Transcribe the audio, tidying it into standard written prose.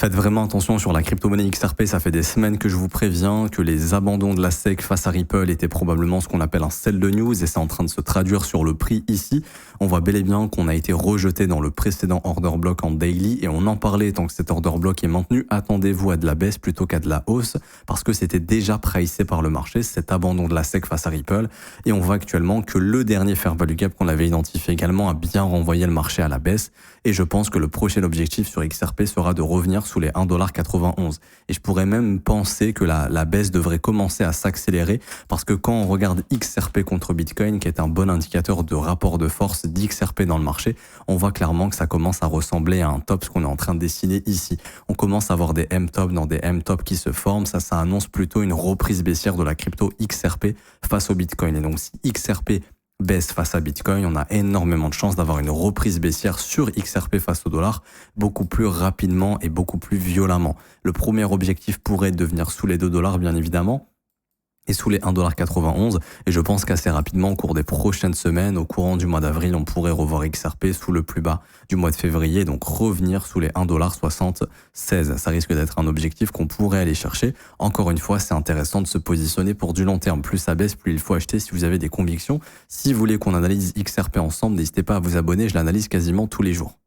Faites vraiment attention sur la crypto-monnaie XRP, ça fait des semaines que je vous préviens que les abandons de la SEC face à Ripple étaient probablement ce qu'on appelle un sell de news et c'est en train de se traduire sur le prix ici. On voit bel et bien qu'on a été rejeté dans le précédent order block en daily et on en parlait tant que cet order block est maintenu. Attendez-vous à de la baisse plutôt qu'à de la hausse parce que c'était déjà pricé par le marché, cet abandon de la SEC face à Ripple et on voit actuellement que le dernier fair value gap qu'on avait identifié également a bien renvoyé le marché à la baisse et je pense que le prochain objectif sur XRP sera de revenir sous les 1,91$. Et je pourrais même penser que la baisse devrait commencer à s'accélérer parce que quand on regarde XRP contre Bitcoin, qui est un bon indicateur de rapport de force d'XRP dans le marché, on voit clairement que ça commence à ressembler à un top, ce qu'on est en train de dessiner ici. On commence à avoir des M-top dans des M-top qui se forment. Ça annonce plutôt une reprise baissière de la crypto XRP face au Bitcoin. Et donc si XRP baisse face à Bitcoin, on a énormément de chances d'avoir une reprise baissière sur XRP face au dollar beaucoup plus rapidement et beaucoup plus violemment. Le premier objectif pourrait devenir sous les $2 bien évidemment et sous les 1,91$. Et je pense qu'assez rapidement, au cours des prochaines semaines, au courant du mois d'avril, on pourrait revoir XRP sous le plus bas du mois de février, donc revenir sous les 1,76$. Ça risque d'être un objectif qu'on pourrait aller chercher. Encore une fois, c'est intéressant de se positionner pour du long terme. Plus ça baisse, plus il faut acheter si vous avez des convictions. Si vous voulez qu'on analyse XRP ensemble, n'hésitez pas à vous abonner, je l'analyse quasiment tous les jours.